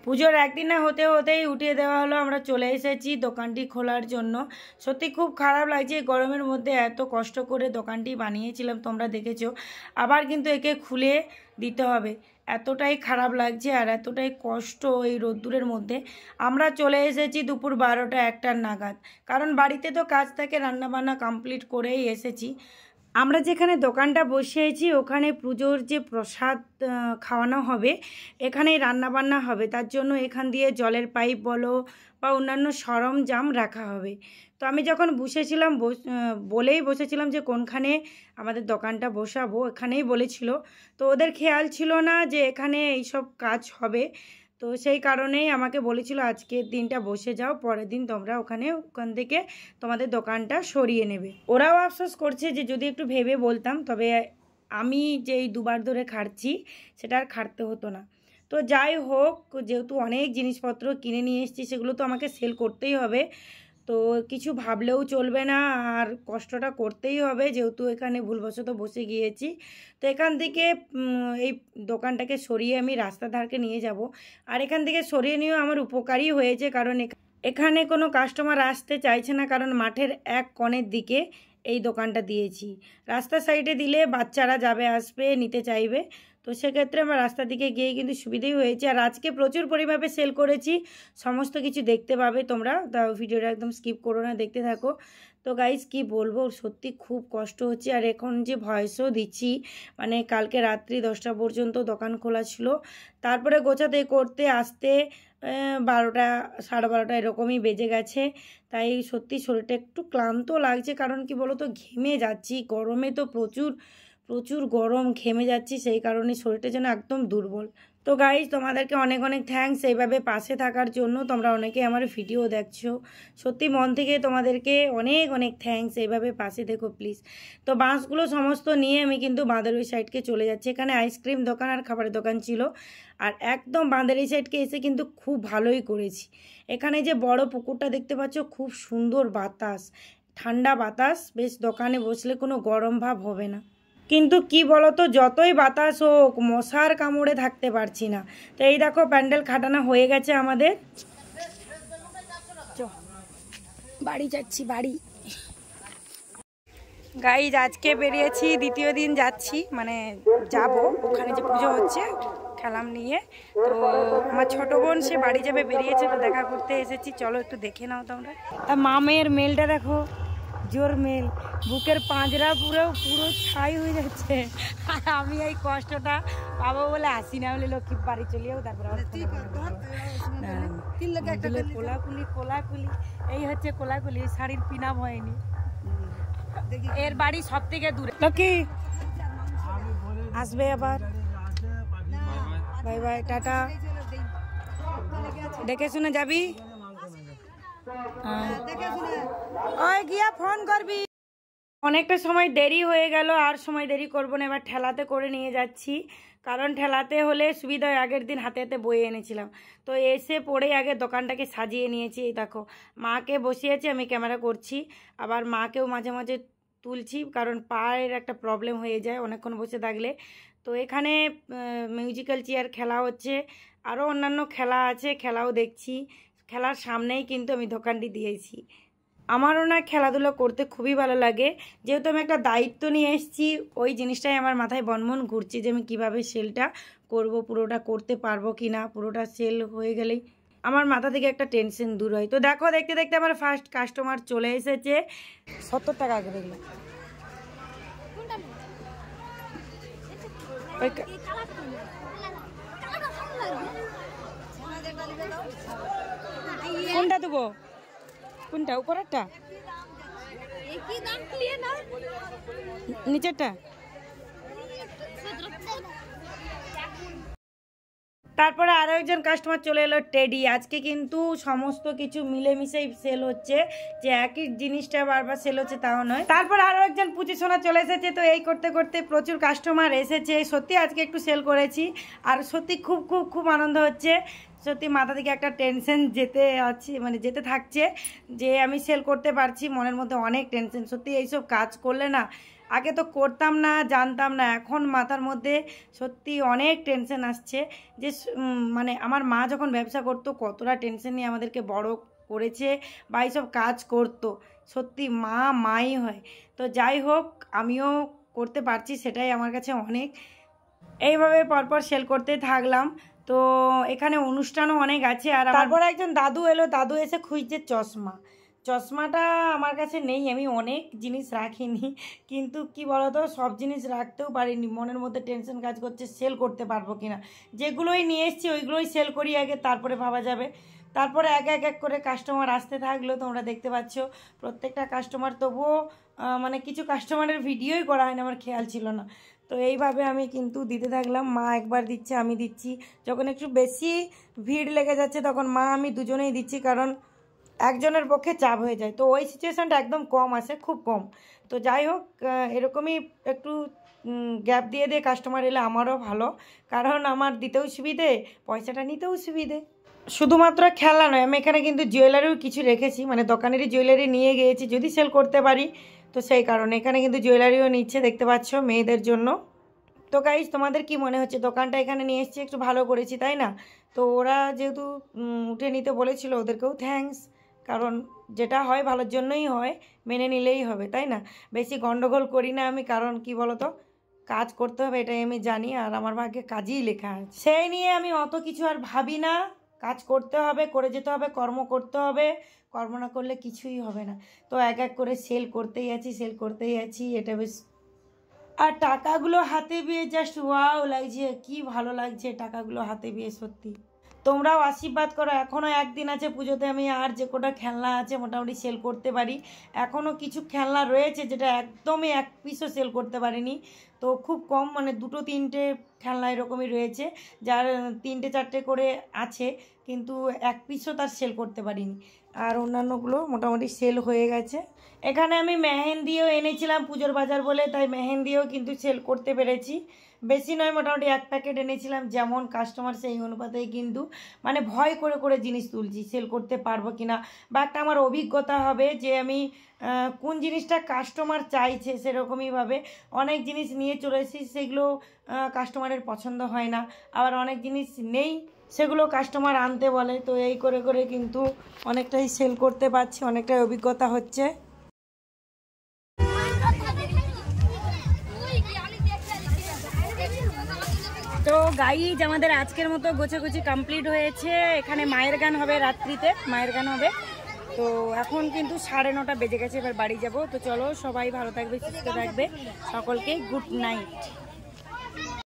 পুজোর একদিন না হতে হতেই উঠিয়ে দেওয়া হলো, আমরা চলে এসেছি দোকানটি খোলার জন্য। সত্যি খুব খারাপ লাগছে, গরমের মধ্যে এত কষ্ট করে দোকানটি বানিয়েছিলাম, তোমরা দেখেছো, আবার কিন্তু একে খুলে দিতে হবে। এতটাই খারাপ লাগছে আর এতটাই কষ্ট এই রোদ্দুরের মধ্যে। আমরা চলে এসেছি দুপুর 12টা-1টার নাগাদ, কারণ বাড়িতে তো কাজ থাকে, রান্নাবান্না কমপ্লিট করেই এসেছি। আমরা যেখানে দোকানটা বসিয়েছি ওখানে পুজোর যে প্রসাদ খাওয়ানো হবে, এখানেই রান্নাবান্না হবে, তার জন্য এখান দিয়ে জলের পাইপ বলো বা অন্যান্য সরঞ্জাম রাখা হবে। তো আমি যখন বসেছিলাম বলেই বসেছিলাম যে কোনখানে আমাদের দোকানটা বসাবো, এখানেই বলেছিল। তো ওদের খেয়াল ছিল না যে এখানে এইসব কাজ হবে, তো সেই কারণেই আমাকে বলেছিল আজকের দিনটা বসে যাও, পরের দিন তোমরা ওখান থেকে তোমাদের দোকানটা সরিয়ে নেবে। ওরাও আফসোস করছে যে যদি একটু ভেবে বলতাম, তবে আমি যেই দুবার ধরে খাটছি সেটা আর খাটতে হতো না। তো যাই হোক, যেহেতু অনেক জিনিসপত্র কিনে নিয়ে এসেছি, সেগুলো তো আমাকে সেল করতেই হবে, তো কিছু ভাবলেও চলবে না, আর কষ্টটা করতেই হবে, যেহেতু এখানে ভুলবশত বসে গিয়েছি। তো এখান থেকে এই দোকানটাকে সরিয়ে আমি রাস্তার ধারকে নিয়ে যাব। আর এখান থেকে সরিয়ে নিয়েও আমার উপকারই হয়েছে, কারণ এখানে কোনো কাস্টমার আসতে চাইছে না, কারণ মাঠের এক কোণের দিকে এই দোকানটা দিয়েছি। রাস্তার সাইডে দিলে বাচ্চারা যাবে আসবে নিতে চাইবে, তো সেক্ষেত্রে আমার রাস্তার দিকে গিয়ে কিন্তু সুবিধেই হয়েছে। আর আজকে প্রচুর পরিমাণে সেল করেছি, সমস্ত কিছু দেখতে পাবে তোমরা, তা ভিডিওটা একদম স্কিপ করো না, দেখতে থাকো। তো গাইজ কি বলবো, সত্যি খুব কষ্ট হচ্ছে। আর এখন যে ভয়েসও দিচ্ছি, মানে কালকে রাত্রি 10টা পর্যন্ত দোকান খোলা ছিল, তারপরে গোছাতে করতে আসতে 12টা 12:30 এরকমই বেজে গেছে। তাই সত্যি শরীরটা একটু ক্লান্ত লাগছে, কারণ কি বলো তো, ঘেমে যাচ্ছি, গরমে তো প্রচুর প্রচুর গরম, ঘেমে যাচ্ছি, সেই কারণে শরীরটা যেন একদম দুর্বল। তো গাইজ তোমাদেরকে অনেক অনেক থ্যাঙ্কস এইভাবে পাশে থাকার জন্য, তোমরা অনেকে আমার ভিডিও দেখছো, সত্যি মন থেকে তোমাদেরকে অনেক অনেক থ্যাঙ্কস, এইভাবে পাশে দেখো প্লিজ। তো বাঁশগুলো সমস্ত নিয়ে আমি কিন্তু বাঁধের ওই সাইডকে চলে যাচ্ছি। এখানে আইসক্রিম দোকান আর খাবারের দোকান ছিল, আর একদম বাঁধের এই সাইডকে এসে কিন্তু খুব ভালোই করেছি। এখানে যে বড় পুকুরটা দেখতে পাচ্ছ, খুব সুন্দর বাতাস, ঠান্ডা বাতাস, বেশ দোকানে বসলে কোনো গরম ভাব হবে না। কিন্তু কি বলতো, যতই বাতাস হোক মশার কামড়ে থাকতে পারছি না। তো এই দেখো প্যান্ডেল খাটানো হয়ে গেছে আমাদের, বাড়ি যাচ্ছি বাড়ি। গাইজ আজকে বেরিয়েছি, দ্বিতীয় দিন যাচ্ছি, মানে যাব ওখানে যে পুজো হচ্ছে খেলাম নিয়ে। তো আমার ছোট বোন সে বাড়ি যাবে, বেরিয়েছে, তো দেখা করতে এসেছি, চলো একটু দেখে নাও তোমরা। তা মামের মেলটা দেখো, জোর মেল, বুকের পাঁজরা পুরো ছাই হয়ে যাচ্ছে। আর আমি এই কষ্টটা পাবো বলে আসি না, হলে লক্ষ্মী বাড়ি চলিয়েও তারপরে কোলাকুলি কোলাকুলি, এই হচ্ছে কোলাকুলি, শাড়ির পিনাম হয়নি। এর বাড়ি সব থেকে দূরে। লক্ষ্মী আসবে আবার, বাই বাই, টাটা, দেখে শুনে যাবি, ওই গিয়া ফোন করবি। অনেকটা সময় দেরি হয়ে গেল, আর সময় দেরি করবো না, এবার ঠেলাতে করে নিয়ে যাচ্ছি, কারণ ঠেলাতে হলে সুবিধা হয়। আগের দিন হাতে হাতে বয়ে এনেছিলাম, তো এসে পড়েই আগে দোকানটাকে সাজিয়ে নিয়েছি। এই দেখো মাকে বসিয়েছি, আমি ক্যামেরা করছি, আবার মাকেও মাঝে মাঝে তুলছি, কারণ পায়ের একটা প্রবলেম হয়ে যায় অনেকক্ষণ বসে থাকলে। তো এখানে মিউজিক্যাল চেয়ার খেলা হচ্ছে, আরও অন্যান্য খেলা আছে, খেলাও দেখছি। খেলার সামনেই কিন্তু আমি দোকানটি দিয়েছি। আমারও না খেলাধুলো করতে খুবই ভালো লাগে, যেহেতু আমি একটা দায়িত্ব নিয়ে এসেছি, ওই জিনিসটাই আমার মাথায় বনমন ঘুরছে যে আমি কীভাবে সেলটা করব, পুরোটা করতে পারবো কি না, পুরোটা সেল হয়ে গেলেই আমার মাথা থেকে একটা টেনশন দূর হয়। তো দেখো দেখতে দেখতে আমার ফার্স্ট কাস্টমার চলে এসেছে। 70 টাকা আগে দেখলো, কোনটা দেবো, কোনটা উপরেরটা নিচেরটা? তারপরে আরও একজন কাস্টমার চলে এলো, টেডি। আজকে কিন্তু সমস্ত কিছু মিলেমিশেই সেল হচ্ছে, যে একই জিনিসটা বারবার সেল হচ্ছে তাও নয়। তারপর আরও একজন পুচি সোনা চলে এসেছে, তো এই করতে করতে প্রচুর কাস্টমার এসেছে। সত্যি আজকে একটু সেল করেছি, আর সত্যি খুব খুব খুব আনন্দ হচ্ছে। সত্যি মাথা থেকে একটা টেনশন যেতে থাকছে, যে আমি সেল করতে পারছি, মনের মধ্যে অনেক টেনশন। সত্যি এইসব কাজ করলে না আগে তো করতাম না, জানতাম না, এখন মাথার মধ্যে সত্যি অনেক টেনশন আসছে যে মানে আমার মা যখন ব্যবসা করতো কতটা টেনশন নিয়ে আমাদেরকে বড় করেছে বা এইসব কাজ করতো। সত্যি মা মাই হয়। তো যাই হোক, আমিও করতে পারছি, সেটাই আমার কাছে অনেক। এইভাবে পরপর সেল করতে থাকলাম। তো এখানে অনুষ্ঠানও অনেক আছে। আর তারপর একজন দাদু এলো, দাদু এসে খুঁজছে চশমাটা আমার কাছে নেই, আমি অনেক জিনিস রাখিনি, কিন্তু কি বলতো সব জিনিস রাখতেও পারিনি, মনের মধ্যে টেনশন কাজ করছে সেল করতে পারবো কিনা। যেগুলোই নিয়ে এসছি ওইগুলোই সেল করি আগে, তারপরে ভাবা যাবে। তারপরে এক এক করে কাস্টমার আসতে থাকলো, তোমরা দেখতে পাচ্ছ প্রত্যেকটা কাস্টমার। তবুও মানে কিছু কাস্টমারের ভিডিওই করা হয় না, আমার খেয়াল ছিল না। তো এইভাবে আমি কিন্তু দিতে থাকলাম, মা একবার দিচ্ছে আমি দিচ্ছি। যখন একটু বেশি ভিড় লেগে যাচ্ছে তখন মা আমি দুজনেই দিচ্ছি, কারণ একজনের পক্ষে চাপ হয়ে যায়। তো ওই সিচুয়েশানটা একদম কম আসে, খুব কম। তো যাই হোক, এরকমই একটু গ্যাপ দিয়ে দিয়ে কাস্টমার এলে আমারও ভালো, কারণ আমার দিতেও সুবিধে, পয়সাটা নিতেও সুবিধে। শুধুমাত্র খেলনা নয়, আমি এখানে কিন্তু জুয়েলারিও কিছু রেখেছি, মানে দোকানেরই জুয়েলারি নিয়ে গিয়েছি যদি সেল করতে পারি। তো সেই কারণে এখানে কিন্তু জুয়েলারিও নিচ্ছে, দেখতে পাচ্ছ, মেয়েদের জন্য। তো গাইজ, তোমাদের কি মনে হচ্ছে? দোকানটা এখানে নিয়ে এসেছি, একটু ভালো করেছি, তাই না? তো ওরা যেহেতু উঠে নিতে বলেছিল, ওদেরকেও থ্যাঙ্কস, কারণ যেটা হয় ভালোর জন্যই হয়, মেনে নিলেই হবে, তাই না? বেশি গন্ডগোল করি না আমি, কারণ কি বলতো, কাজ করতে হবে এটাই আমি জানি, আর আমার ভাগ্যে কাজই লেখা আছে। সেই নিয়ে আমি অত কিছু আর ভাবি না, কাজ করতে হবে, করে যেতে হবে, কর্ম করতে হবে, কর্ম না করলে কিছুই হবে না। তো এক এক করে সেল করতেই আছি, এটা বেশ। আর টাকাগুলো হাতে পেয়ে জাস্ট ওয়াও লাগছে, কি ভালো লাগছে টাকাগুলো হাতে পেয়ে, সত্যি। তোমরাও আশীর্বাদ করো, এখনও একদিন আছে পুজোতে, আমি আর যে কটা খেলনা আছে মোটামুটি সেল করতে পারি। এখনও কিছু খেলনা রয়েছে যেটা একদমই এক পিসও সেল করতে পারিনি। তো খুব কম, মানে 2-3টে খেলনা এরকমই রয়েছে, যার 3-4টে করে আছে, কিন্তু এক পিসও তার সেল করতে পারিনি। আর অন্যান্যগুলো মোটামুটি সেল হয়ে গেছে। এখানে আমি মেহেন্দিও এনেছিলাম পুজোর বাজার বলে, তাই মেহেন্দিও কিন্তু সেল করতে পেরেছি। বেশি নয়, মোটামুটি 1 প্যাকেট এনেছিলাম, যেমন কাস্টমার সেই অনুপাতেই কিন্তু মানে ভয় করে করে জিনিস তুলছি সেল করতে পারবো কিনা, বা একটা আমার অভিজ্ঞতা হবে যে আমি কোন জিনিসটা কাস্টমার চাইছে সেরকমইভাবে। অনেক জিনিস নিয়ে চলে এসেছি, সেগুলো কাস্টমারের পছন্দ হয় না, আবার অনেক জিনিস নেই, সেগুলো কাস্টমার আনতে বলে। তো এই করে করে কিন্তু অনেকটাই সেল করতে পারছি, অনেকটাই অভিজ্ঞতা হচ্ছে। তো গাইজ, আমাদের আজকের মতো গোছাগুছি কমপ্লিট হয়েছে। এখানে মায়ের গান হবে, রাত্রিতে মায়ের গান হবে। তো এখন কিন্তু 9:30 বেজে গেছে, এবার বাড়ি যাব। তো চলো, সবাই ভালো থাকবে, সুস্থ থাকবে, সকলকে গুড নাইট।